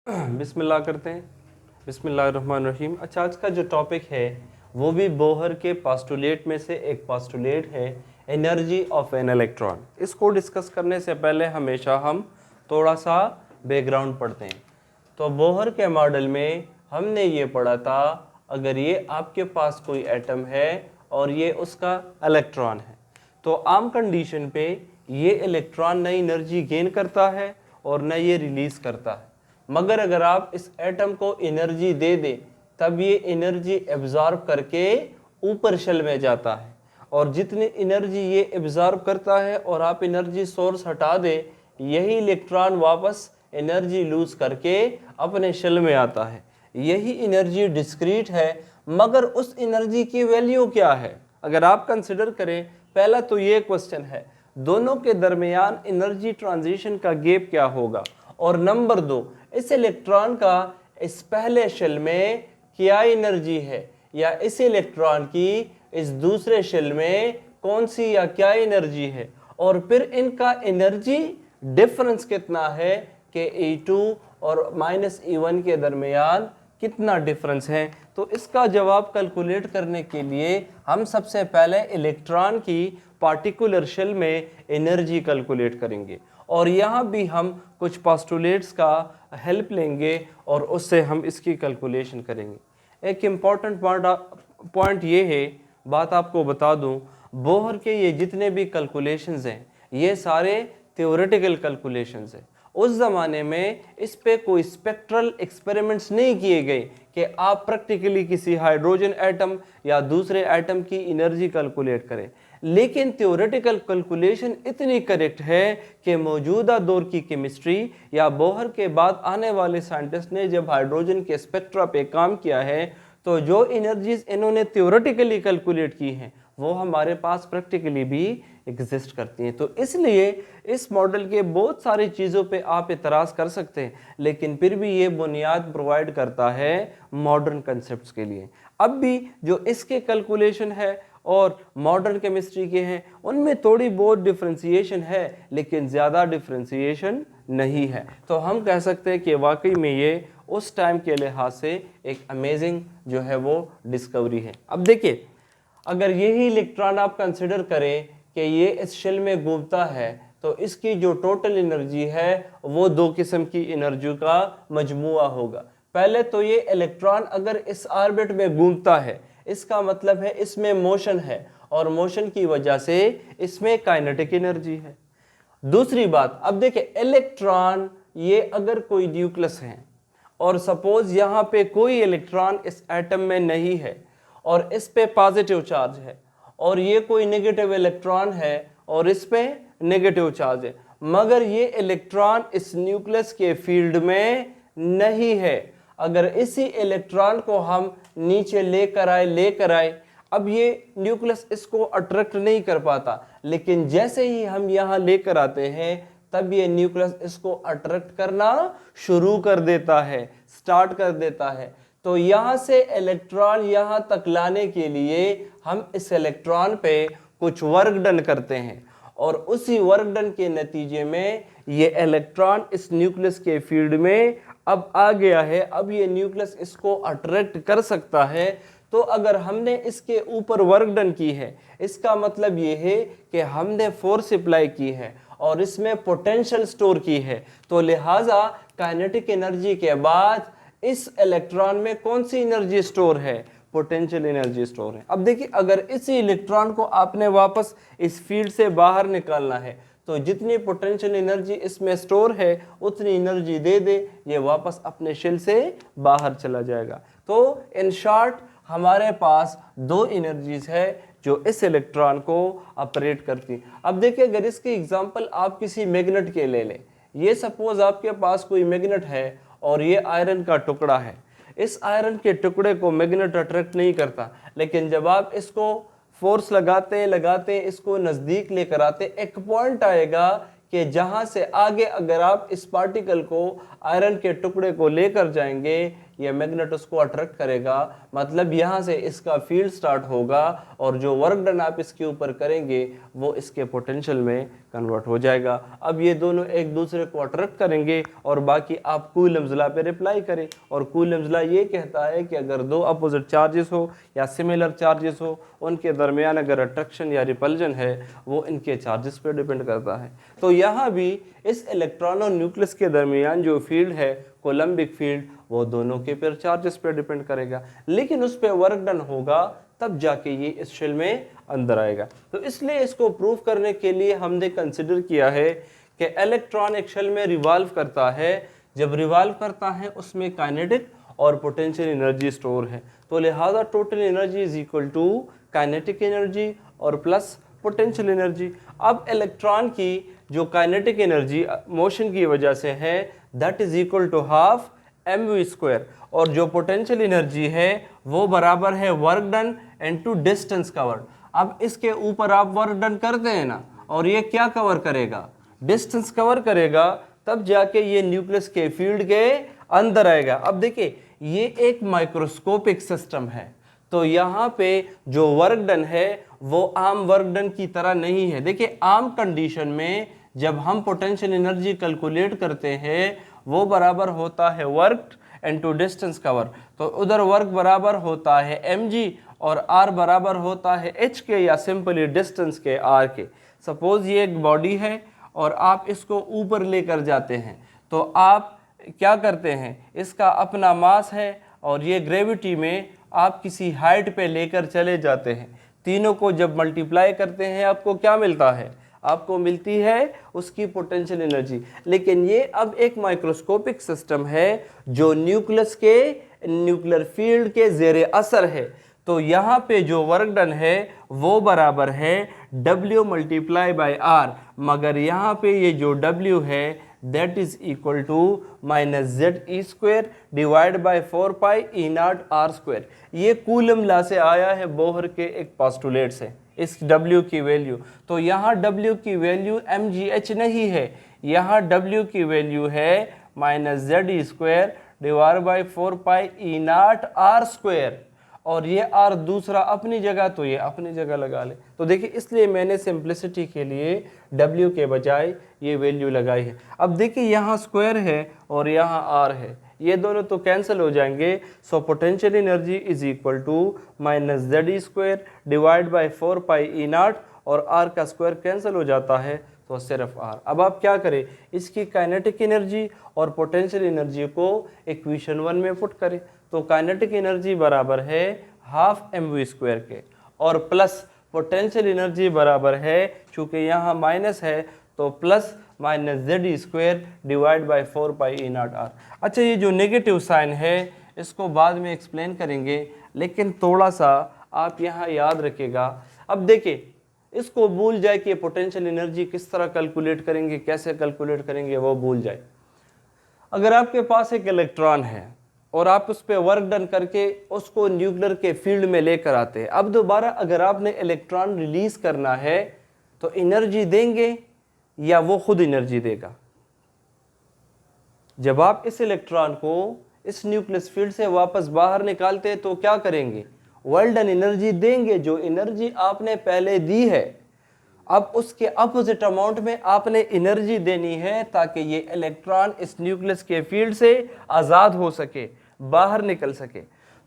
बिस्मिल्लाह करते हैं। बिस्मिल्लाहिर्रहमानिर्रहीम। अच्छा, आज का जो टॉपिक है वो भी बोहर के पास्टुलेट में से एक पास्टुलेट है, एनर्जी ऑफ एन इलेक्ट्रॉन। इसको डिस्कस करने से पहले हमेशा हम थोड़ा सा बैकग्राउंड पढ़ते हैं। तो बोहर के मॉडल में हमने ये पढ़ा था, अगर ये आपके पास कोई एटम है और ये उसका इलेक्ट्रॉन है, तो आम कंडीशन पे ये इलेक्ट्रॉन न एनर्जी गेन करता है और न ये रिलीज करता है। मगर अगर आप इस एटम को एनर्जी दे दें तब ये एनर्जी एब्जॉर्ब करके ऊपर शेल में जाता है, और जितनी एनर्जी ये एब्जॉर्ब करता है और आप एनर्जी सोर्स हटा दें, यही इलेक्ट्रॉन वापस एनर्जी लूज करके अपने शेल में आता है। यही एनर्जी डिस्क्रीट है, मगर उस एनर्जी की वैल्यू क्या है अगर आप कंसिडर करें। पहला तो ये क्वेश्चन है, दोनों के दरमियान एनर्जी ट्रांजिशन का गैप क्या होगा, और नंबर 2, इस इलेक्ट्रॉन का इस पहले शेल में क्या एनर्जी है, या इस इलेक्ट्रॉन की इस दूसरे शेल में कौन सी या क्या एनर्जी है, और फिर इनका एनर्जी डिफरेंस कितना है कि E2 और -E1 के दरमियान कितना डिफरेंस है। तो इसका जवाब कैलकुलेट करने के लिए हम सबसे पहले इलेक्ट्रॉन की पार्टिकुलर शेल में एनर्जी कैलकुलेट करेंगे, और यहाँ भी हम कुछ पोस्टुलेट्स का हेल्प लेंगे और उससे हम इसकी कैलकुलेशन करेंगे। एक इम्पॉर्टेंट पॉइंट ये है, बात आपको बता दूं, बोहर के ये जितने भी कैलकुलेशंस हैं ये सारे थ्योरेटिकल कैलकुलेशंस हैं। उस ज़माने में इस पे कोई स्पेक्ट्रल एक्सपेरिमेंट्स नहीं किए गए कि आप प्रैक्टिकली किसी हाइड्रोजन एटम या दूसरे एटम की एनर्जी कैलकुलेट करें, लेकिन थ्योरेटिकल कैलकुलेशन इतनी करेक्ट है कि मौजूदा दौर की केमिस्ट्री या बोहर के बाद आने वाले साइंटिस्ट ने जब हाइड्रोजन के स्पेक्ट्रा पे काम किया है, तो जो एनर्जीज इन्होंने थ्योरेटिकली कैलकुलेट की हैं वो हमारे पास प्रैक्टिकली भी एग्जिस्ट करती हैं। तो इसलिए इस मॉडल के बहुत सारी चीज़ों पे आप इतराज़ कर सकते हैं, लेकिन फिर भी ये बुनियाद प्रोवाइड करता है मॉडर्न कंसेप्ट्स के लिए। अब भी जो इसके कैलकुलेशन है और मॉडर्न केमिस्ट्री के हैं उनमें थोड़ी बहुत डिफ्रेंसिएशन है, लेकिन ज़्यादा डिफ्रेंसिएशन नहीं है। तो हम कह सकते हैं कि वाकई में ये उस टाइम के लिहाज से एक अमेजिंग जो है वो डिस्कवरी है। अब देखिए, अगर यही इलेक्ट्रॉन आप कंसिडर करें कि ये इस शेल में घूमता है, तो इसकी जो टोटल एनर्जी है वो दो किस्म की एनर्जी का मजमुआ होगा। पहले तो ये इलेक्ट्रॉन अगर इस ऑर्बिट में घूमता है, इसका मतलब है इसमें मोशन है, और मोशन की वजह से इसमें काइनेटिक एनर्जी है। दूसरी बात, अब देखिए इलेक्ट्रॉन ये अगर कोई न्यूक्लियस है और सपोज यहाँ पे कोई इलेक्ट्रॉन इस एटम में नहीं है और इस पे पॉजिटिव चार्ज है, और ये कोई नेगेटिव इलेक्ट्रॉन है और इस पे नेगेटिव चार्ज है, मगर ये इलेक्ट्रॉन इस न्यूक्लियस के फील्ड में नहीं है। अगर इसी इलेक्ट्रॉन को हम नीचे लेकर आए, अब ये न्यूक्लियस इसको अट्रैक्ट नहीं कर पाता, लेकिन जैसे ही हम यहाँ लेकर आते हैं तब ये न्यूक्लियस इसको अट्रैक्ट करना शुरू कर देता है, स्टार्ट कर देता है। तो यहाँ से इलेक्ट्रॉन यहाँ तक लाने के लिए हम इस इलेक्ट्रॉन पे कुछ वर्क डन करते हैं, और उसी वर्क डन के नतीजे में ये इलेक्ट्रॉन इस न्यूक्लियस के फील्ड में अब आ गया है। अब ये न्यूक्लियस इसको अट्रैक्ट कर सकता है। तो अगर हमने इसके ऊपर वर्क डन की है, इसका मतलब ये है कि हमने फोर्स अप्लाई की है और इसमें पोटेंशियल स्टोर की है। तो लिहाजा काइनेटिक एनर्जी के बाद इस इलेक्ट्रॉन में कौन सी एनर्जी स्टोर है? पोटेंशियल एनर्जी स्टोर है। अब देखिए, अगर इसी इलेक्ट्रॉन को आपने वापस इस फील्ड से बाहर निकालना है, तो जितनी पोटेंशियल एनर्जी इसमें स्टोर है उतनी एनर्जी दे दे, ये वापस अपने शेल से बाहर चला जाएगा। तो इन शॉर्ट हमारे पास दो एनर्जीज है जो इस इलेक्ट्रॉन को ऑपरेट करती। अब देखिए, अगर इसकी एग्जांपल आप किसी मैग्नेट के ले लें, ये सपोज आपके पास कोई मैग्नेट है और ये आयरन का टुकड़ा है। इस आयरन के टुकड़े को मैग्नेट अट्रैक्ट नहीं करता, लेकिन जब आप इसको फोर्स लगाते इसको नज़दीक लेकर आते, एक पॉइंट आएगा कि जहां से आगे अगर आप इस पार्टिकल को, आयरन के टुकड़े को लेकर जाएंगे, ये मैग्नेट उसको अट्रैक्ट करेगा, मतलब यहाँ से इसका फील्ड स्टार्ट होगा और जो वर्क डन आप इसके ऊपर करेंगे वो इसके पोटेंशियल में कन्वर्ट हो जाएगा। अब ये दोनों एक दूसरे को अट्रैक्ट करेंगे और बाकी आप कूलम्स लॉ पे रिप्लाई करें, और कूलम्स लॉ ये कहता है कि अगर दो अपोजिट चार्जेस हो या सिमिलर चार्जेस हो, उनके दरमियान अगर अट्रैक्शन या रिपल्जन है वो इनके चार्जेस पे डिपेंड करता है। तो यहाँ भी इस इलेक्ट्रॉन और न्यूक्लियस के दरमियान जो फील्ड है कोलम्बिक फील्ड, वो दोनों के पेयर चार्जेस पे डिपेंड करेगा, लेकिन उस पर वर्क डन होगा तब जाके ये इस शेल में अंदर आएगा। तो इसलिए इसको प्रूव करने के लिए हमने कंसिडर किया है कि इलेक्ट्रॉन एक शेल में रिवॉल्व करता है, जब रिवॉल्व करता है उसमें काइनेटिक और पोटेंशियल एनर्जी स्टोर है, तो लिहाजा total energy is equal to kinetic energy और प्लस पोटेंशियल एनर्जी। अब इलेक्ट्रॉन की जो काइनेटिक एनर्जी मोशन की वजह से है that is equal to half mv², और जो पोटेंशियल एनर्जी है वो बराबर है work done into distance covered. अब इसके ऊपर आप वर्क डन करते हैं ना, और ये क्या कवर करेगा, डिस्टेंस कवर करेगा, तब जाके ये न्यूक्लियस के फील्ड के अंदर आएगा। अब देखिए ये एक माइक्रोस्कोपिक सिस्टम है, तो यहाँ पे जो वर्क डन है वो आम वर्क डन की तरह नहीं है। देखिए आम कंडीशन में जब हम पोटेंशियल एनर्जी कैलकुलेट करते हैं वो बराबर होता है वर्क इनटू डिस्टेंस कवर, तो उधर वर्क बराबर होता है mg और r बराबर होता है h के या सिंपली डिस्टेंस के r के। सपोज ये एक बॉडी है और आप इसको ऊपर लेकर जाते हैं, तो आप क्या करते हैं, इसका अपना मास है और ये ग्रेविटी में आप किसी हाइट पे लेकर चले जाते हैं, तीनों को जब मल्टीप्लाई करते हैं आपको क्या मिलता है, आपको मिलती है उसकी पोटेंशियल एनर्जी। लेकिन ये अब एक माइक्रोस्कोपिक सिस्टम है जो न्यूक्लियस के न्यूक्लियर फील्ड के जेरे असर है, तो यहाँ पे जो वर्क डन है वो बराबर है W मल्टीप्लाई बाई R, मगर यहाँ पे ये जो W है that is equal to -ZE² divide by 4 pi E0R²। ये कूलम लॉ से आया है, बोहर के एक पोस्टुलेट से, इस W की वैल्यू। तो यहाँ W की वैल्यू mgh नहीं है, यहाँ W की वैल्यू है -ZE² divide by 4 pi E0R², और ये R दूसरा अपनी जगह, तो ये अपनी जगह लगा ले। तो देखिए इसलिए मैंने सिंप्लिसिटी के लिए W के बजाय ये वैल्यू लगाई है। अब देखिए यहाँ स्क्वायर है और यहाँ R है, ये दोनों तो कैंसिल हो जाएंगे, so potential energy is equal to -ZE² divide by 4 pi E0, और R का स्क्वायर कैंसिल हो जाता है तो सिर्फ R। अब आप क्या करें, इसकी काइनेटिक एनर्जी और पोटेंशियल एनर्जी को इक्वेशन 1 में पुट करें, तो काइनेटिक एनर्जी बराबर है हाफ mv² के, और प्लस पोटेंशियल एनर्जी बराबर है, चूँकि यहाँ माइनस है तो plus -ZE² divide by 4 pi E0R। अच्छा ये जो नेगेटिव साइन है इसको बाद में एक्सप्लेन करेंगे, लेकिन थोड़ा सा आप यहाँ याद रखिएगा। अब देखिए इसको भूल जाए कि पोटेंशियल एनर्जी किस तरह कैलकुलेट करेंगे, कैसे कैलकुलेट करेंगे वो भूल जाए। अगर आपके पास एक इलेक्ट्रॉन है और आप उस पर वर्क डन करके उसको न्यूक्लियर के फील्ड में लेकर आते हैं, अब दोबारा अगर आपने इलेक्ट्रॉन रिलीज करना है तो एनर्जी देंगे या वो खुद एनर्जी देगा। जब आप इस इलेक्ट्रॉन को इस न्यूक्लियस फील्ड से वापस बाहर निकालते हैं तो क्या करेंगे, वर्क डन एनर्जी देंगे, जो एनर्जी आपने पहले दी है अब उसके अपोजिट अमाउंट में आपने एनर्जी देनी है ताकि ये इलेक्ट्रॉन इस न्यूक्लियस के फील्ड से आज़ाद हो सके, बाहर निकल सके।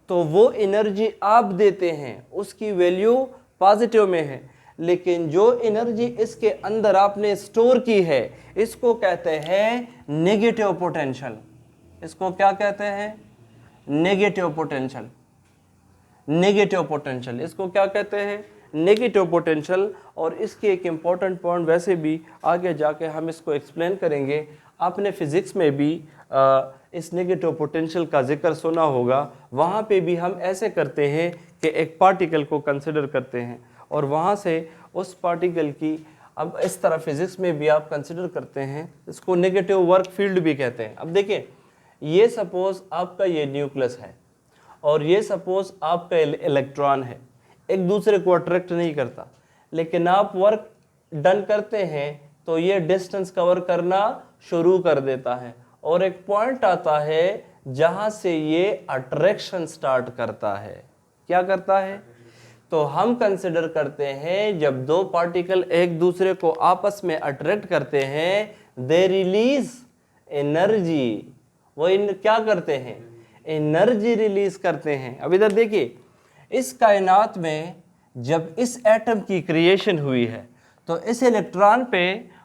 तो वो एनर्जी आप देते हैं उसकी वैल्यू पॉजिटिव में है, लेकिन जो एनर्जी इसके अंदर आपने स्टोर की है इसको कहते हैं नेगेटिव पोटेंशियल। इसको क्या कहते हैं, नेगेटिव पोटेंशियल। नेगेटिव पोटेंशियल इसको क्या कहते हैं, नेगेटिव पोटेंशियल। और इसकी एक इम्पॉर्टेंट पॉइंट वैसे भी आगे जाके हम इसको एक्सप्लेन करेंगे, आपने फिजिक्स में भी इस नेगेटिव पोटेंशियल का जिक्र सुना होगा। वहाँ पे भी हम ऐसे करते हैं कि एक पार्टिकल को कंसिडर करते हैं और वहाँ से उस पार्टिकल की, अब इस तरह फिजिक्स में भी आप कंसिडर करते हैं, इसको नेगेटिव वर्क फील्ड भी कहते हैं। अब देखिए ये सपोज आपका ये न्यूक्लियस है और ये सपोज आपका इलेक्ट्रॉन है, एक दूसरे को अट्रैक्ट नहीं करता, लेकिन आप वर्क डन करते हैं तो ये डिस्टेंस कवर करना शुरू कर देता है और एक पॉइंट आता है जहां से ये अट्रैक्शन स्टार्ट करता है। क्या करता है? तो हम कंसिडर करते हैं जब दो पार्टिकल एक दूसरे को आपस में अट्रैक्ट करते हैं, दे रिलीज एनर्जी। वो क्या करते हैं? एनर्जी रिलीज करते हैं। अब इधर देखिए, इस कायनात में जब इस एटम की क्रिएशन हुई है तो इस इलेक्ट्रॉन पे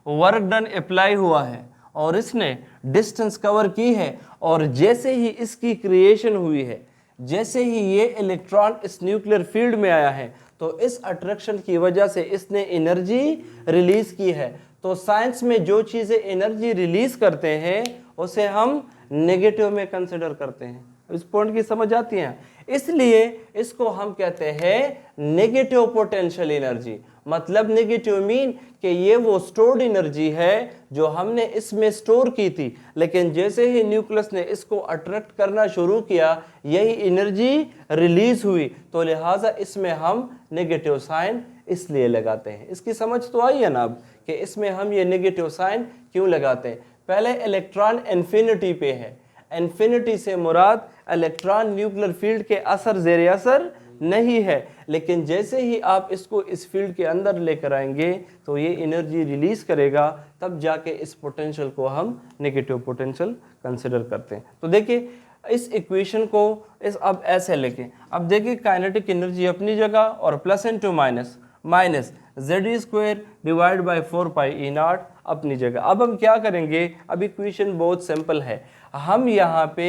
वर्क डन अप्लाई हुआ है और इसने डिस्टेंस कवर की है, और जैसे ही इसकी क्रिएशन हुई है, जैसे ही ये इलेक्ट्रॉन इस न्यूक्लियर फील्ड में आया है, तो इस अट्रैक्शन की वजह से इसने एनर्जी रिलीज की है। तो साइंस में जो चीज़ें एनर्जी रिलीज करते हैं उसे हम नेगेटिव में कंसिडर करते हैं। इस पॉइंट की समझ आती है? इसलिए इसको हम कहते हैं नेगेटिव पोटेंशियल एनर्जी। मतलब नेगेटिव मीन कि ये वो स्टोर्ड एनर्जी है जो हमने इसमें स्टोर की थी, लेकिन जैसे ही न्यूक्लियस ने इसको अट्रैक्ट करना शुरू किया, यही एनर्जी रिलीज हुई, तो लिहाजा इसमें हम नेगेटिव साइन इसलिए लगाते हैं। इसकी समझ तो आई है ना अब कि इसमें हम ये नेगेटिव साइन क्यों लगाते हैं। पहले इलेक्ट्रॉन इन्फिनिटी पे है। इन्फिनिटी से मुराद इलेक्ट्रॉन न्यूक्लियर फील्ड के असर ज़ेरे असर नहीं है, लेकिन जैसे ही आप इसको इस फील्ड के अंदर लेकर आएंगे तो ये एनर्जी रिलीज करेगा, तब जाके इस पोटेंशियल को हम नेगेटिव पोटेंशियल कंसिडर करते हैं। तो देखिए इस इक्वेशन को इस अब ऐसे लेके, अब देखिए काइनेटिक एनर्जी अपनी जगह और plus into minus minus z² divide by 4πE0 अपनी जगह। अब हम क्या करेंगे? अब इक्वेशन बहुत सिंपल है। हम यहाँ पे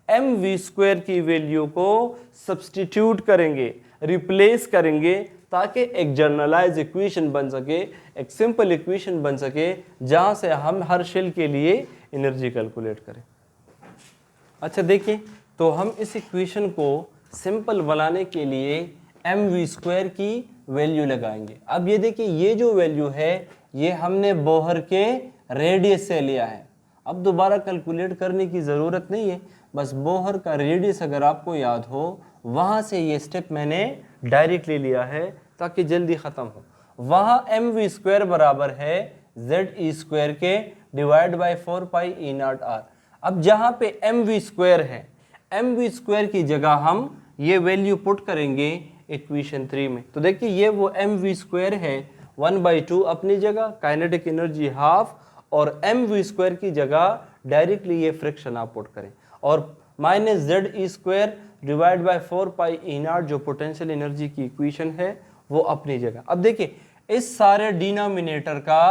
mv² की वैल्यू को सब्सटीट्यूट करेंगे, रिप्लेस करेंगे, ताकि एक जनरलाइज इक्वेशन बन सके, एक सिंपल इक्वेशन बन सके, जहाँ से हम हर शेल के लिए एनर्जी कैलकुलेट करें। अच्छा देखिए, तो हम इस इक्वेशन को सिंपल बनाने के लिए mv² की वैल्यू लगाएंगे। अब ये देखिए, ये जो वैल्यू है ये हमने बोहर के रेडियस से लिया है। अब दोबारा कैलकुलेट करने की ज़रूरत नहीं है, बस बोहर का रेडियस अगर आपको याद हो, वहाँ से ये स्टेप मैंने डायरेक्टली लिया है ताकि जल्दी ख़त्म हो। वहाँ mv² बराबर है ze² के डिवाइड बाई 4πE0r। अब जहाँ पे mv² है, mv² की जगह हम ये वैल्यू पुट करेंगे इक्वेशन 3 में। तो देखिए ये वो mv² है, 1/2 अपनी जगह, काइनेटिक एनर्जी हाफ, और mv² की जगह डायरेक्टली ये फ्रिक्शन आप पुट करें, और minus ze² divide by 4πE0 जो पोटेंशियल एनर्जी की इक्वेशन है वो अपनी जगह। अब देखिए इस सारे डिनोमिनेटर का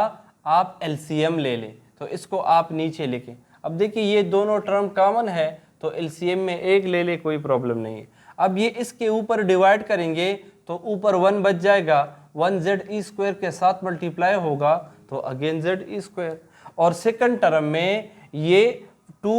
आप एलसीएम ले लें, तो इसको आप नीचे लिखें। अब देखिए ये दोनों टर्म कॉमन है, तो एलसीएम में एक ले ले, कोई प्रॉब्लम नहीं है। अब ये इसके ऊपर डिवाइड करेंगे तो ऊपर 1 बच जाएगा, 1ze² के साथ मल्टीप्लाई होगा तो अगेन ze², और सेकंड टर्म में ये 2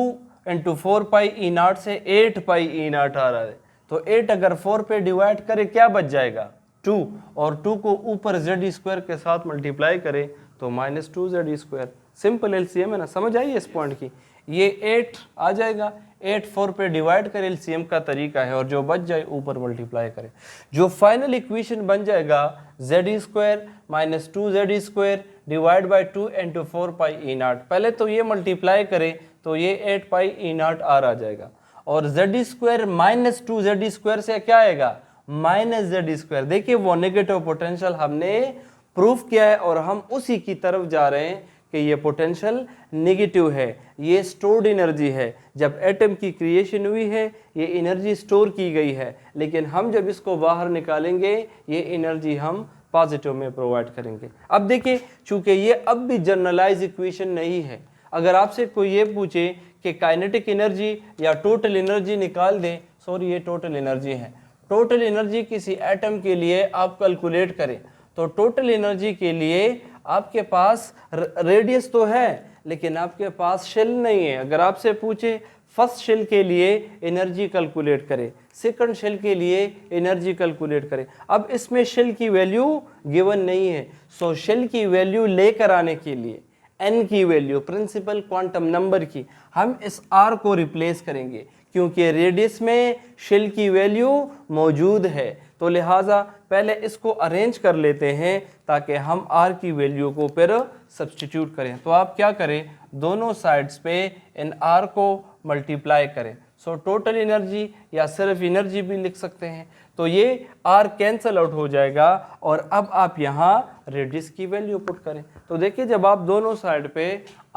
× 4πE0 से 8πE0 आ रहा है, तो 8 अगर 4 पे डिवाइड करे क्या बच जाएगा? 2, और 2 को ऊपर ze² के साथ मल्टीप्लाई करें तो -2ze²। सिंपल एलसीएम है ना, समझ आई इस पॉइंट की? ये 8 आ जाएगा, 8 4 पे डिवाइड करे एलसीएम का तरीका है, और जो बच जाए ऊपर मल्टीप्लाई करें। जो फाइनल इक्वेशन बन जाएगा ze² minus 2ze² divide by 2 × 4πE0। पहले तो ये मल्टीप्लाई करें तो ये 8πE0 आ जाएगा, और ze² माइनस 2ze² से क्या आएगा? Minus ze²। देखिए वो नेगेटिव पोटेंशियल हमने प्रूफ किया है, और हम उसी की तरफ जा रहे हैं कि ये पोटेंशियल नेगेटिव है, ये स्टोर्ड एनर्जी है। जब एटम की क्रिएशन हुई है ये एनर्जी स्टोर की गई है, लेकिन हम जब इसको बाहर निकालेंगे ये एनर्जी हम पॉजिटिव में प्रोवाइड करेंगे। अब देखिए, चूंकि ये अब भी जनरलाइज इक्वेशन नहीं है, अगर आपसे कोई ये पूछे कि काइनेटिक एनर्जी या टोटल एनर्जी निकाल दें, सॉरी ये टोटल एनर्जी है, टोटल एनर्जी किसी एटम के लिए आप कैलकुलेट करें, तो टोटल एनर्जी के लिए आपके पास रेडियस तो है लेकिन आपके पास शेल नहीं है। अगर आपसे पूछे फर्स्ट शेल के लिए एनर्जी कैलकुलेट करें, सेकंड शेल के लिए एनर्जी कैलकुलेट करें, अब इसमें शेल की वैल्यू गिवन नहीं है, सो शेल की वैल्यू लेकर आने के लिए n की वैल्यू, प्रिंसिपल क्वांटम नंबर की, हम इस r को रिप्लेस करेंगे, क्योंकि रेडियस में शेल की वैल्यू मौजूद है। तो लिहाजा पहले इसको अरेंज कर लेते हैं ताकि हम r की वैल्यू को फिर सब्सटीट्यूट करें। तो आप क्या करें, दोनों साइड्स पे इन r को मल्टीप्लाई करें। सो टोटल एनर्जी या सिर्फ एनर्जी भी लिख सकते हैं। तो ये R कैंसल आउट हो जाएगा और अब आप यहाँ रेडियस की वैल्यू पुट करें। तो देखिए जब आप दोनों साइड पे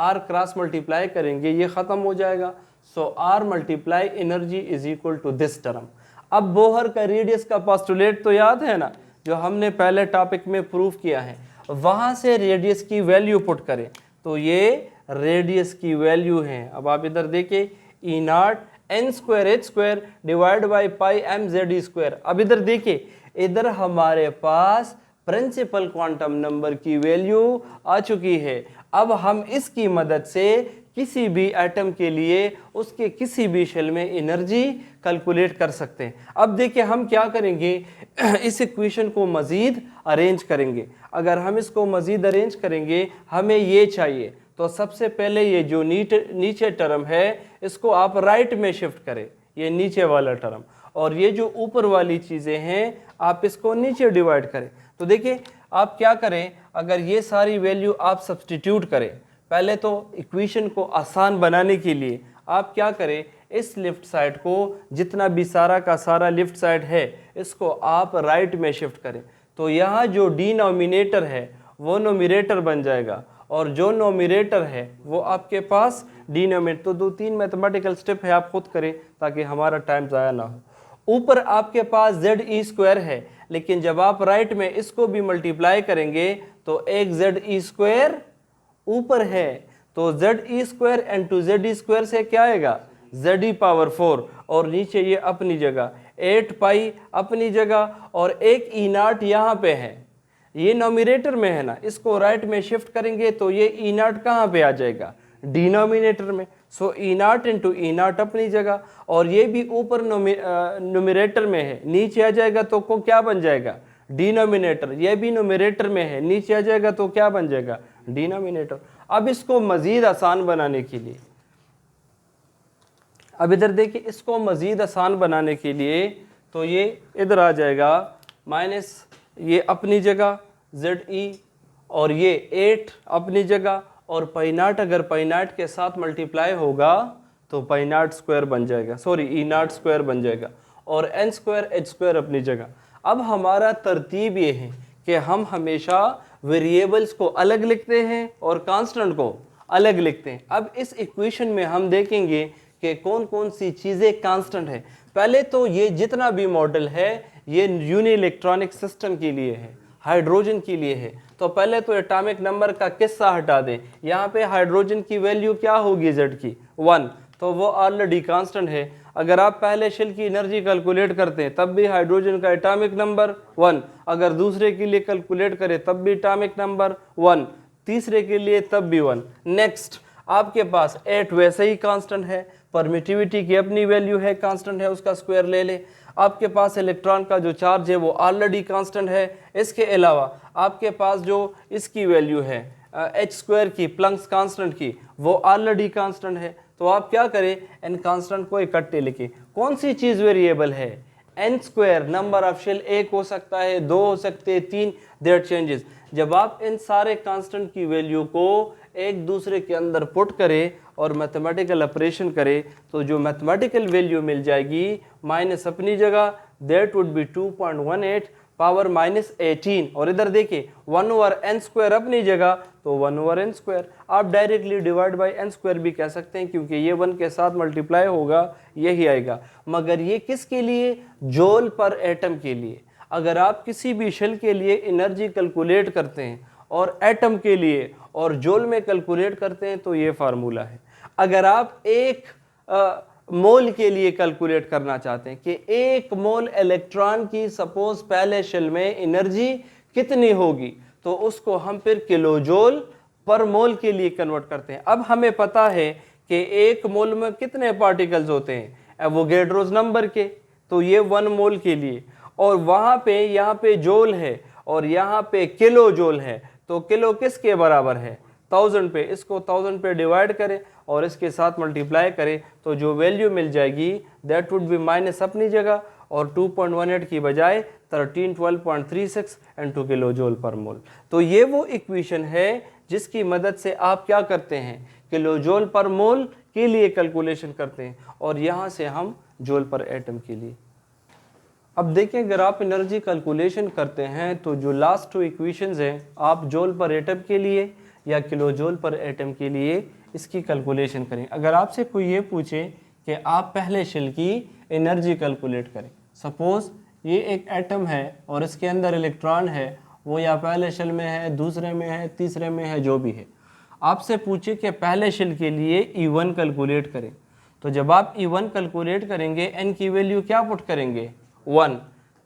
R क्रॉस मल्टीप्लाई करेंगे ये ख़त्म हो जाएगा। So R multiply energy is equal to this term. अब बोहर का रेडियस का पोस्टुलेट तो याद है ना, जो हमने पहले टॉपिक में प्रूव किया है, वहाँ से रेडियस की वैल्यू पुट करें। तो ये रेडियस की वैल्यू है। अब आप इधर देखिए e naught n square h square divide by pi m z e square. अब इधर देखिए, इधर हमारे पास प्रिंसिपल क्वांटम नंबर की वैल्यू आ चुकी है। अब हम इसकी मदद से किसी भी एटम के लिए उसके किसी भी शेल में एनर्जी कैलकुलेट कर सकते हैं। अब देखिए हम क्या करेंगे, इस इक्वेशन को मज़ीद अरेंज करेंगे। अगर हम इसको मज़ीद अरेंज करेंगे हमें ये चाहिए, तो सबसे पहले ये जो नीचे टर्म है इसको आप राइट में शिफ्ट करें, ये नीचे वाला टर्म, और ये जो ऊपर वाली चीज़ें हैं आप इसको नीचे डिवाइड करें। तो देखिए आप क्या करें, अगर ये सारी वैल्यू आप सब्सटीट्यूट करें, पहले तो इक्वेशन को आसान बनाने के लिए आप क्या करें, इस लेफ्ट साइड को जितना भी सारा का सारा लेफ्ट साइड है इसको आप राइट में शिफ्ट करें। तो यहाँ जो डिनोमिनेटर है वो नोमिनेटर बन जाएगा और जो नोमिनेटर है वो आपके पास डिनोमिनेटर। तो 2-3 मैथमेटिकल स्टेप है, आप खुद करें ताकि हमारा टाइम ज़ाया ना हो। ऊपर आपके पास जेड ई स्क्वायर है, लेकिन जब आप राइट में इसको भी मल्टीप्लाई करेंगे तो एक जेड ई स्क्वायर ऊपर है, तो z e square and two z e square से क्या आएगा, जेड ई पावर 4, और नीचे ये अपनी जगह 8 पाई अपनी जगह, और एक ई नॉट यहाँ पे है, ये नोमिनेटर में है ना, इसको राइट में शिफ्ट करेंगे तो ये ई नॉट कहाँ पे आ जाएगा, डिनोमिनेटर में। सो ई नॉट इंटू ई नॉट अपनी जगह, और ये भी ऊपर नोमिनेटर में है, नीचे आ जाएगा तो को क्या बन जाएगा, डिनोमिनेटर। ये भी नोमिनेटर में है, नीचे आ जाएगा तो क्या बन जाएगा, डिनोमिनेटर। अब इसको मज़ीद आसान बनाने के लिए, अब इधर देखिए, इसको मज़ीद आसान बनाने के लिए तो ये इधर आ जाएगा माइनस ये अपनी जगह जेड ई, और ये 8 अपनी जगह, और पाई नॉट अगर पाई नॉट के साथ मल्टीप्लाई होगा तो पाई नॉट स्क्वायर बन जाएगा, सॉरी ई नॉट स्क्वायर बन जाएगा, और एन स्क्वायर एच स्क्वायर अपनी जगह। अब हमारा तरतीब ये है कि हम हमेशा वेरिएबल्स को अलग लिखते हैं और कांस्टेंट को अलग लिखते हैं। अब इस इक्वेशन में हम देखेंगे कि कौन कौन सी चीज़ें कांस्टेंट है। पहले तो ये जितना भी मॉडल है ये यूनि इलेक्ट्रॉनिक सिस्टम के लिए है, हाइड्रोजन के लिए है। तो पहले तो एटॉमिक नंबर का किस्सा हटा दें, यहाँ पे हाइड्रोजन की वैल्यू क्या होगी जेड की 1, तो वो ऑलरेडी कांस्टेंट है। अगर आप पहले शेल की एनर्जी कैलकुलेट करते हैं तब भी हाइड्रोजन का एटॉमिक नंबर 1, अगर दूसरे के लिए कैलकुलेट करें तब भी एटॉमिक नंबर 1, तीसरे के लिए तब भी 1। नेक्स्ट आपके पास 8 वैसे ही कांस्टेंट है, परमिटिविटी की अपनी वैल्यू है, कांस्टेंट है, उसका स्क्वायर ले ले। आपके पास इलेक्ट्रॉन का जो चार्ज है वो ऑलरेडी कांस्टेंट है। इसके अलावा आपके पास जो इसकी वैल्यू है एच स्क्वायर की, प्लंक्स कांस्टेंट की, वो ऑलरेडी कांस्टेंट है। तो आप क्या करें, इन कांस्टेंट को इकट्ठे लिखें। कौन सी चीज़ वेरिएबल है, n square, number of shell 1 हो सकता है, 2 हो सकते हैं, 3, दैट चेंजेस। जब आप इन सारे कांस्टेंट की वैल्यू को एक दूसरे के अंदर पुट करें और मैथमेटिकल ऑपरेशन करें तो जो मैथमेटिकल वैल्यू मिल जाएगी माइनस अपनी जगह, दैट वुड बी 2.18 पावर -18, और इधर देखिए 1 ओवर एन स्क्वायर अपनी जगह तो 1 ओवर एन स्क्वायर। आप directly divide by n square भी कह सकते हैं क्योंकि ये 1 के साथ मल्टीप्लाई होगा यही आएगा। मगर ये किसके लिए, जूल पर एटम के लिए। अगर आप किसी भी शेल के लिए एनर्जी कैलकुलेट करते हैं और एटम के लिए और जूल में कैलकुलेट करते हैं तो ये फार्मूला है। अगर आप एक मोल के लिए कैलकुलेट करना चाहते हैं कि 1 मोल इलेक्ट्रॉन की सपोज पहले शेल में एनर्जी कितनी होगी, तो उसको हम फिर किलो जूल पर मोल के लिए कन्वर्ट करते हैं। अब हमें पता है कि 1 मोल में कितने पार्टिकल्स होते हैं एवोगैड्रोस नंबर के, तो ये 1 मोल के लिए, और वहाँ पे यहाँ पे जूल है और यहाँ पे किलो जूल है, तो किलो किसके बराबर है, 1000 पे। इसको 1000 पे डिवाइड करें और इसके साथ मल्टीप्लाई करें तो जो वैल्यू मिल जाएगी दैट वुड बी माइनस अपनी जगह और 2.18 की बजाय 1312.36 × किलो जूल पर मोल। तो ये वो इक्वेशन है जिसकी मदद से आप क्या करते हैं, किलो जूल पर मोल के लिए कैलकुलेशन करते हैं और यहाँ से हम जूल पर एटम के लिए। अब देखें, अगर आप एनर्जी कैलकुलेशन करते हैं तो जो लास्ट टू इक्वेशंस हैं, आप जूल पर एटम के लिए या किलो जूल पर एटम के लिए इसकी कैलकुलेशन करें। अगर आपसे कोई ये पूछे कि आप पहले शेल की एनर्जी कैलकुलेट करें, सपोज ये एक एटम है और इसके अंदर इलेक्ट्रॉन है, वो या पहले शेल में है, दूसरे में है, तीसरे में है, जो भी है, आपसे पूछे कि पहले शेल के लिए E1 कैलकुलेट करें, तो जब आप E1 कैलकुलेट करेंगे n की वैल्यू क्या पुट करेंगे 1,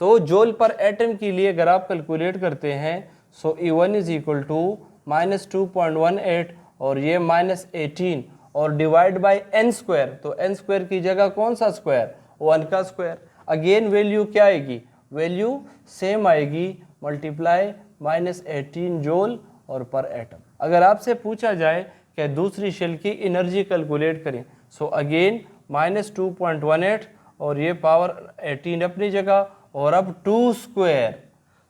तो जूल पर एटम के लिए अगर आप कैलकुलेट करते हैं सो E1 इज इक्वल टू -2.18 और ये -18 और डिवाइड बाय n स्क्वायर, तो n स्क्वायर की जगह कौन सा स्क्वायर 1 का स्क्वायर। अगेन वैल्यू क्या आएगी, वैल्यू सेम आएगी, मल्टीप्लाई -18 जूल और पर एटम। अगर आपसे पूछा जाए कि दूसरी शेल की एनर्जी कैलकुलेट करें, सो अगेन -2.18 और ये पावर 18 अपनी जगह और अब 2 स्क्वायर,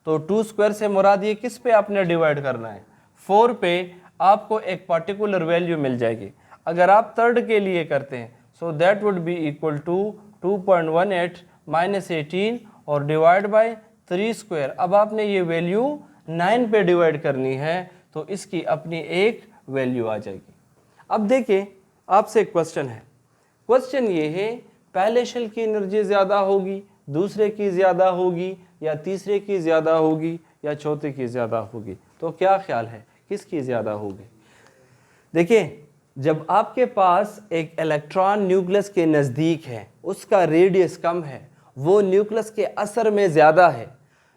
तो 2 स्क्वायर से मुराद ये किस पे आपने डिवाइड करना है 4 पे, आपको एक पर्टिकुलर वैल्यू मिल जाएगी। अगर आप थर्ड के लिए करते हैं so that would be equal to 2.18 -18 और डिवाइड बाय 3 स्क्वायर। अब आपने ये वैल्यू 9 पे डिवाइड करनी है तो इसकी अपनी एक वैल्यू आ जाएगी। अब देखिए, आपसे एक क्वेश्चन है, क्वेश्चन ये है पहले शेल की एनर्जी ज़्यादा होगी, दूसरे की ज़्यादा होगी, या तीसरे की ज़्यादा होगी, या चौथे की ज़्यादा होगी, तो क्या ख्याल है किसकी ज़्यादा होगी। देखिए, जब आपके पास एक इलेक्ट्रॉन न्यूक्लियस के नज़दीक है, उसका रेडियस कम है, वो न्यूक्लियस के असर में ज़्यादा है।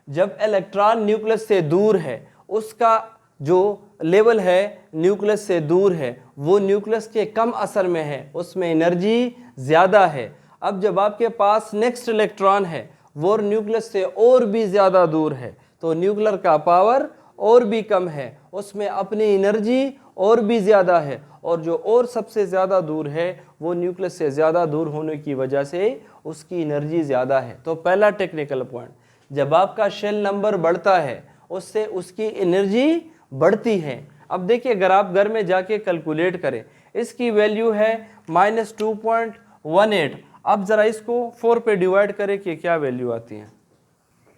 जब इलेक्ट्रॉन न्यूक्लियस से दूर है, उसका जो लेवल है न्यूक्लियस से दूर है, वो न्यूक्लियस के कम असर में है, उसमें एनर्जी ज़्यादा है। अब जब आपके पास नेक्स्ट इलेक्ट्रॉन है, वो न्यूक्लियस से और भी ज़्यादा दूर है, तो न्यूक्लियर का पावर और भी कम है, उसमें अपनी एनर्जी और भी ज़्यादा है, और जो और सबसे ज़्यादा दूर है वो न्यूक्लियस से ज़्यादा दूर होने की वजह से उसकी एनर्जी ज़्यादा है। तो पहला टेक्निकल पॉइंट, जब आपका शेल नंबर बढ़ता है उससे उसकी एनर्जी बढ़ती है। अब देखिए, अगर आप घर में जाके कैलकुलेट करें, इसकी वैल्यू है -2.18, अब ज़रा इसको 4 पे डिवाइड करें कि क्या वैल्यू आती है।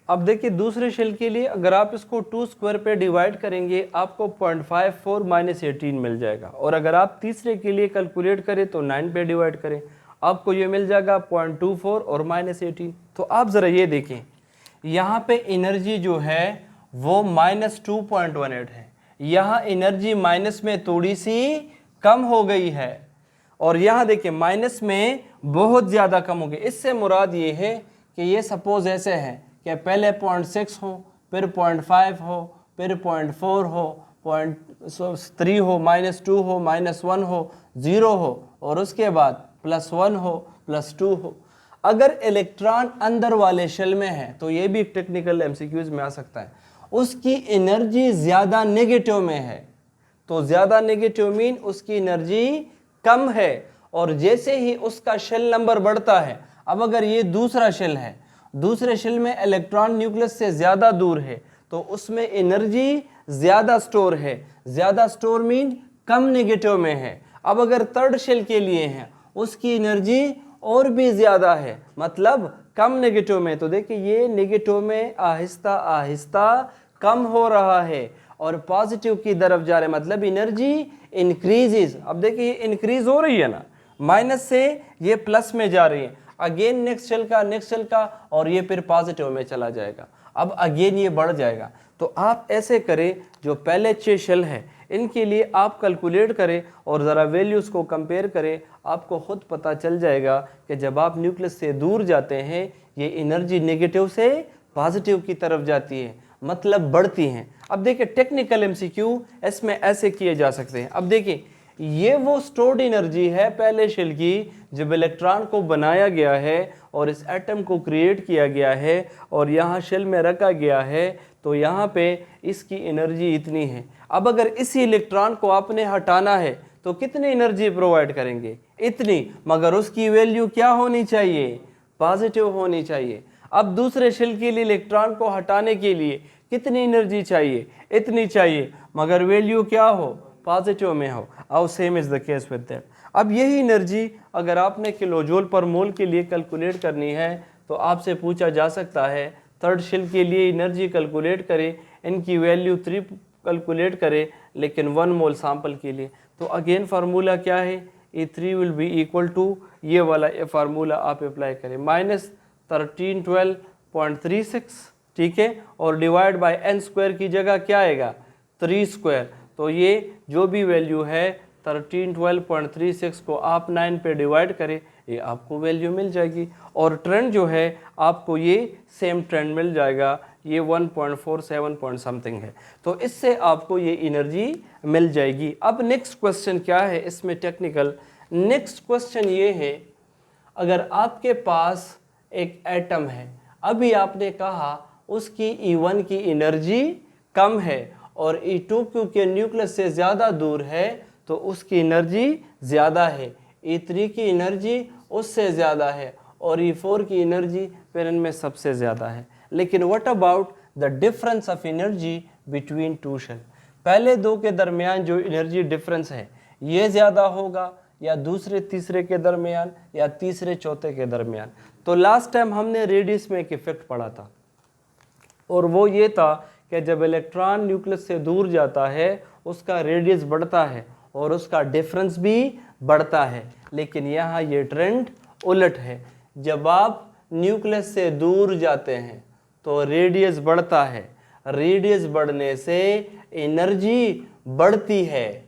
अब देखिए, दूसरे शेल के लिए अगर आप इसको 2 स्क्वायर पे डिवाइड करेंगे आपको 0.54 -18 मिल जाएगा, और अगर आप तीसरे के लिए कैलकुलेट करें तो 9 पे डिवाइड करें, आपको ये मिल जाएगा 0.24 और -18। तो आप ज़रा ये देखें, यहाँ पे एनर्जी जो है वो -2.18 है, यहाँ एनर्जी माइनस में थोड़ी सी कम हो गई है, और यहाँ देखिए माइनस में बहुत ज़्यादा कम हो गई। इससे मुराद ये है कि ये सपोज ऐसे है कि पहले 0.6 हो, फिर 0.5 हो, फिर 0.4 हो, 0.3 हो, -2 हो, -1 हो, 0 हो, और उसके बाद +1 हो, +2 हो। अगर इलेक्ट्रॉन अंदर वाले शेल में है तो ये भी टेक्निकल एमसीक्यूज में आ सकता है, उसकी एनर्जी ज़्यादा नेगेटिव में है, तो ज़्यादा नेगेटिव मीन उसकी एनर्जी कम है, और जैसे ही उसका शेल नंबर बढ़ता है, अब अगर ये दूसरा शेल है, दूसरे शेल में इलेक्ट्रॉन न्यूक्लियस से ज़्यादा दूर है, तो उसमें एनर्जी ज़्यादा स्टोर है, ज़्यादा स्टोर मीन कम नेगेटिव में है। अब अगर थर्ड शेल के लिए है, उसकी एनर्जी और भी ज़्यादा है, मतलब कम नेगेटिव में, तो देखिए ये नेगेटिव में आहिस्ता आहिस्ता कम हो रहा है और पॉजिटिव की तरफ जा रहे हैं, मतलब एनर्जी इंक्रीजेज। अब देखिए ये इंक्रीज हो रही है ना, माइनस से ये प्लस में जा रही है, अगेन नेक्स्ट शेल का और ये फिर पॉजिटिव में चला जाएगा, अब अगेन ये बढ़ जाएगा। तो आप ऐसे करें, जो पहले 6 शेल है इनके लिए आप कैलकुलेट करें और ज़रा वैल्यूज़ को कंपेयर करें, आपको खुद पता चल जाएगा कि जब आप न्यूक्लियस से दूर जाते हैं ये एनर्जी नेगेटिव से पॉजिटिव की तरफ जाती है, मतलब बढ़ती हैं। अब देखिए टेक्निकल एमसीक्यू इसमें ऐसे किए जा सकते हैं। अब देखिए ये वो स्टोर्ड एनर्जी है पहले शेल की, जब इलेक्ट्रॉन को बनाया गया है और इस एटम को क्रिएट किया गया है और यहाँ शेल में रखा गया है, तो यहाँ पे इसकी एनर्जी इतनी है। अब अगर इसी इलेक्ट्रॉन को आपने हटाना है तो कितनी एनर्जी प्रोवाइड करेंगे, इतनी, मगर उसकी वैल्यू क्या होनी चाहिए, पॉजिटिव होनी चाहिए। अब दूसरे शेल के लिए इलेक्ट्रॉन को हटाने के लिए कितनी एनर्जी चाहिए, इतनी चाहिए, मगर वैल्यू क्या हो, पॉजिटिव में हो। और same is the case with that. अब यही एनर्जी अगर आपने किलो जूल पर मोल के लिए कैलकुलेट करनी है तो आपसे पूछा जा सकता है थर्ड शेल के लिए एनर्जी कैलकुलेट करें, इनकी वैल्यू 3 कैलकुलेट करें, लेकिन 1 मोल सैंपल के लिए। तो अगेन फार्मूला क्या है, E3 will be equal to ये वाला फार्मूला आप अप्लाई करें, -1312.36, ठीक है, और डिवाइड बाय n स्क्वायर की जगह क्या आएगा 3 स्क्वायर। तो ये जो भी वैल्यू है 1312.36 को आप 9 पे डिवाइड करें, ये आपको वैल्यू मिल जाएगी। और ट्रेंड जो है आपको ये सेम ट्रेंड मिल जाएगा, ये 1.47 पॉइंट समथिंग है। तो इससे आपको ये एनर्जी मिल जाएगी। अब नेक्स्ट क्वेश्चन क्या है इसमें टेक्निकल, नेक्स्ट क्वेश्चन ये है, अगर आपके पास एक एटम है, अभी आपने कहा उसकी E1 की एनर्जी कम है और E2 क्योंकि न्यूक्लियस से ज़्यादा दूर है तो उसकी एनर्जी ज़्यादा है, E3 की एनर्जी उससे ज़्यादा है और E4 की एनर्जी फिर इनमें सबसे ज़्यादा है। लेकिन what about the difference of energy between two shell, पहले दो के दरमियान जो एनर्जी डिफरेंस है ये ज़्यादा होगा या दूसरे तीसरे के दरमियान या तीसरे चौथे के दरमियान। तो लास्ट टाइम हमने रेडियस में एक इफेक्ट पढ़ा था और वो ये था कि जब इलेक्ट्रॉन न्यूक्लियस से दूर जाता है उसका रेडियस बढ़ता है और उसका डिफरेंस भी बढ़ता है। लेकिन यहाँ ये ट्रेंड उलट है, जब आप न्यूक्लियस से दूर जाते हैं तो रेडियस बढ़ता है, रेडियस बढ़ने से एनर्जी बढ़ती है।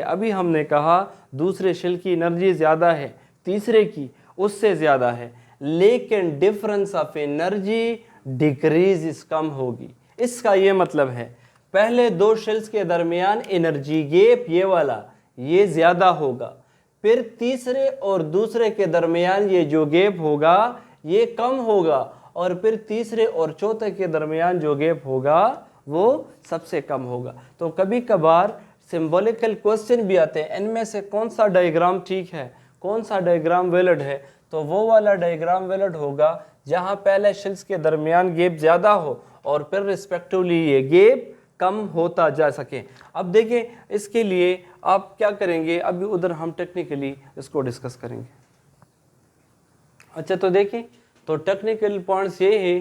अभी हमने कहा दूसरे शेल की एनर्जी ज़्यादा है, तीसरे की उससे ज़्यादा है, लेकिन डिफरेंस ऑफ एनर्जी डिक्रीज कम होगी। इसका ये मतलब है पहले दो शेल्स के दरमियान एनर्जी गैप ये वाला ये ज़्यादा होगा, फिर तीसरे और दूसरे के दरमियान ये जो गैप होगा ये कम होगा और फिर तीसरे और चौथे के दरमियान जो गैप होगा वो सबसे कम होगा। तो कभी कभार सिंबॉलिकल क्वेश्चन भी आते हैं, इनमें से कौन सा डायग्राम ठीक है, कौन सा डायग्राम वैलिड है, तो वो वाला डायग्राम वैलिड होगा जहाँ पहले शेल्स के दरमियान गैप ज़्यादा हो और फिर रिस्पेक्टिवली ये गैप कम होता जा सके। अब देखिए इसके लिए आप क्या करेंगे, अभी उधर हम टेक्निकली इसको डिस्कस करेंगे। अच्छा तो देखिए, तो टेक्निकल पॉइंट्स ये है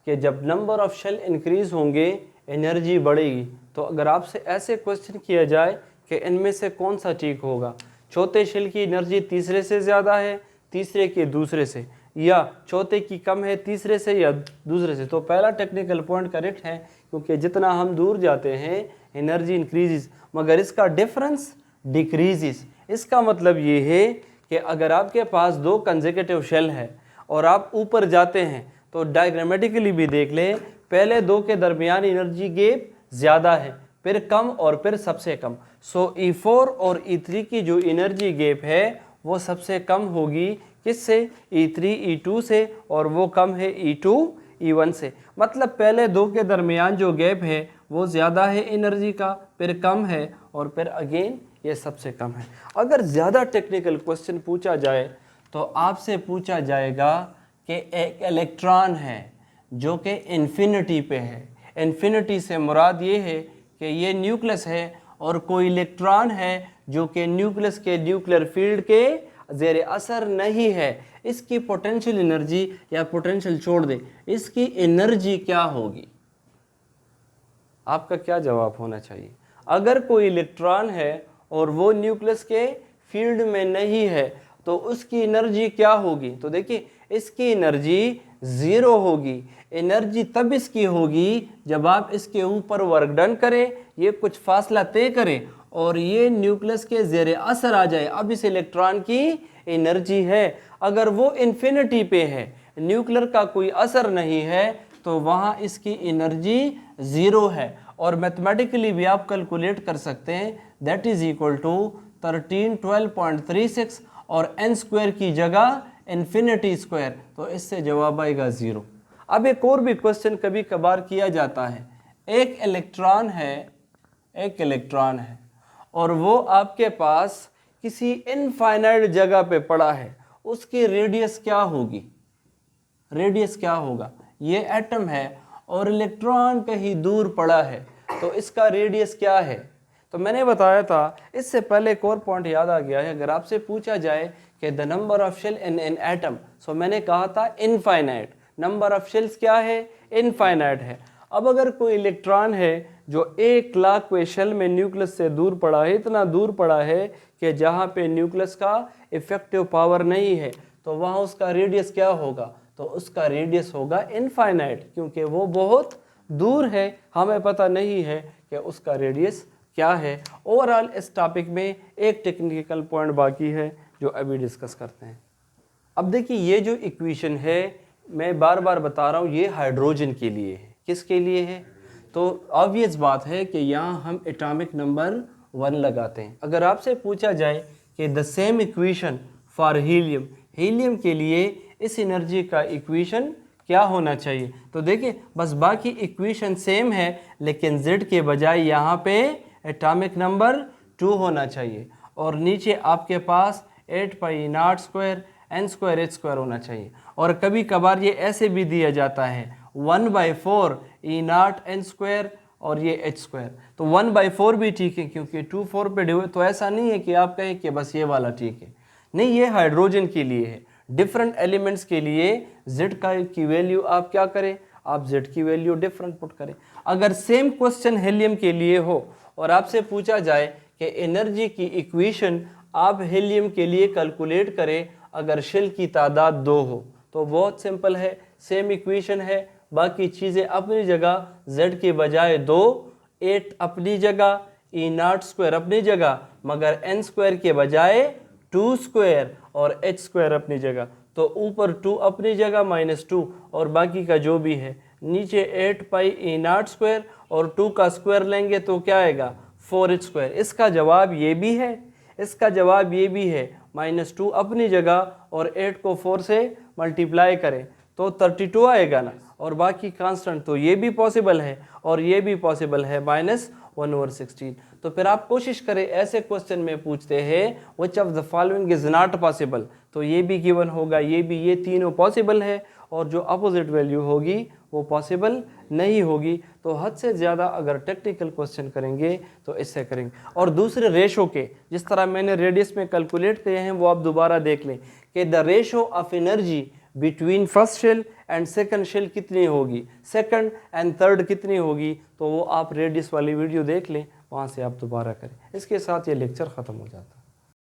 कि जब नंबर ऑफ शेल इंक्रीज होंगे एनर्जी बढ़ेगी। तो अगर आपसे ऐसे क्वेश्चन किया जाए कि इनमें से कौन सा ठीक होगा, चौथे शेल की एनर्जी तीसरे से ज़्यादा है तीसरे के दूसरे से, या चौथे की कम है तीसरे से या दूसरे से, तो पहला टेक्निकल पॉइंट करेक्ट है क्योंकि जितना हम दूर जाते हैं एनर्जी इंक्रीजेस मगर इसका डिफरेंस डिक्रीजेस। इसका मतलब ये है कि अगर आपके पास दो कंसेक्यूटिव शेल है और आप ऊपर जाते हैं तो डायग्रामेटिकली भी देख लें, पहले दो के दरमियान एनर्जी गैप ज़्यादा है, फिर कम और फिर सबसे कम। सो E4 और E3 की जो एनर्जी गैप है वो सबसे कम होगी, किससे, E3 E2 से, और वो कम है E2 E1 से। मतलब पहले दो के दरमियान जो गैप है वो ज़्यादा है एनर्जी का, फिर कम है और फिर अगेन ये सबसे कम है। अगर ज़्यादा टेक्निकल क्वेश्चन पूछा जाए तो आपसे पूछा जाएगा कि एक इलेक्ट्रॉन है जो कि इन्फिनिटी पे है, इन्फिनिटी से मुराद ये है कि ये न्यूक्लियस है और कोई इलेक्ट्रॉन है जो कि न्यूक्लियस के न्यूक्लियर फील्ड के ज़ेर असर नहीं है, इसकी पोटेंशियल एनर्जी या पोटेंशियल छोड़ दे, इसकी एनर्जी क्या होगी? आपका क्या जवाब होना चाहिए? अगर कोई इलेक्ट्रॉन है और वो न्यूक्लियस के फील्ड में नहीं है तो उसकी एनर्जी क्या होगी? तो देखिए इसकी एनर्जी ज़ीरो होगी। एनर्जी तब इसकी होगी जब आप इसके ऊपर वर्क डन करें, ये कुछ फासला तय करें और ये न्यूक्लियस के ज़ेरे असर आ जाए, अब इस इलेक्ट्रॉन की एनर्जी है। अगर वो इन्फिनिटी पे है, न्यूक्लियर का कोई असर नहीं है, तो वहाँ इसकी एनर्जी ज़ीरो है। और मैथमेटिकली भी आप कैलकुलेट कर सकते हैं, दैट इज़ इक्वल टू 1312.36 और n स्क्वायर की जगह इन्फिनिटी स्क्वायर, तो इससे जवाब आएगा 0। अब एक और भी क्वेश्चन कभी कभार किया जाता है, एक इलेक्ट्रॉन है और वो आपके पास किसी इनफाइनाइट जगह पे पड़ा है, उसकी रेडियस क्या होगी? रेडियस क्या होगा? ये एटम है और इलेक्ट्रॉन कहीं दूर पड़ा है, तो इसका रेडियस क्या है? तो मैंने बताया था, इससे पहले एक और पॉइंट याद आ गया है, अगर आपसे पूछा जाए कि the number of shell in an atom, so मैंने कहा था इनफाइनाइट, नंबर ऑफ शेल्स क्या है, इनफाइनाइट है। अब अगर कोई इलेक्ट्रॉन है जो 1,00,000 शेल में न्यूक्लियस से दूर पड़ा है, इतना दूर पड़ा है कि जहाँ पे न्यूक्लियस का इफेक्टिव पावर नहीं है, तो वहाँ उसका रेडियस क्या होगा, तो उसका रेडियस होगा इनफाइनाइट, क्योंकि वो बहुत दूर है, हमें पता नहीं है कि उसका रेडियस क्या है। ओवरऑल इस टॉपिक में एक टेक्निकल पॉइंट बाकी है जो अभी डिस्कस करते हैं। अब देखिए, ये जो इक्वेशन है, मैं बार बार बता रहा हूँ, ये हाइड्रोजन के लिए है। किसके लिए है, तो ऑब्वियस बात है कि यहाँ हम एटॉमिक नंबर 1 लगाते हैं। अगर आपसे पूछा जाए कि the same equation for helium, helium के लिए इस एनर्जी का इक्वेशन क्या होना चाहिए, तो देखिए बस बाकी इक्वेशन सेम है, लेकिन Z के बजाय यहाँ पे एटॉमिक नंबर 2 होना चाहिए, और नीचे आपके पास 8π0² n² h² होना चाहिए। और कभी कभार ये ऐसे भी दिया जाता है 1/4 E0 n² और ये h², तो 1/4 भी ठीक है, क्योंकि 2 4 पे डिवाइड, तो ऐसा नहीं है कि आप कहें कि बस ये वाला ठीक है, नहीं, ये हाइड्रोजन के लिए है। डिफरेंट एलिमेंट्स के लिए Z की वैल्यू आप क्या करें, आप Z की वैल्यू डिफरेंट पुट करें। अगर सेम क्वेश्चन हीलियम के लिए हो और आपसे पूछा जाए कि एनर्जी की इक्वेशन आप हीलियम के लिए कैलकुलेट करें अगर शेल की तादाद 2 हो, तो बहुत सिंपल है, सेम इक्वेशन है, बाकी चीज़ें अपनी जगह, Z के बजाय 2, 8 अपनी जगह, E0² अपनी जगह, मगर n² के बजाय 2² और h² अपनी जगह, तो ऊपर 2 अपनी जगह -2 और बाकी का जो भी है, नीचे 8πE0² और 2 का स्क्वायर लेंगे तो क्या आएगा, 4h²। इसका जवाब ये भी है, इसका जवाब ये भी है, -2 अपनी जगह और 8 को 4 से मल्टीप्लाई करें तो 32 आएगा ना, और बाकी कांस्टेंट, तो ये भी पॉसिबल है और ये भी पॉसिबल है, -1/16। तो फिर आप कोशिश करें, ऐसे क्वेश्चन में पूछते हैं which of the following is not possible, तो ये भी गिवन होगा, ये भी, ये तीनों पॉसिबल है, और जो अपोजिट वैल्यू होगी वो पॉसिबल नहीं होगी। तो हद से ज़्यादा अगर टेक्निकल क्वेश्चन करेंगे तो इससे करेंगे। और दूसरे रेशो के, जिस तरह मैंने रेडियस में कैलकुलेट किए हैं, वो आप दोबारा देख लें कि the ratio of energy between first shell and second shell कितनी होगी, सेकंड एंड थर्ड कितनी होगी, तो वो आप रेडियस वाली वीडियो देख लें, वहाँ से आप दोबारा करें। इसके साथ ये लेक्चर ख़त्म हो जाता है।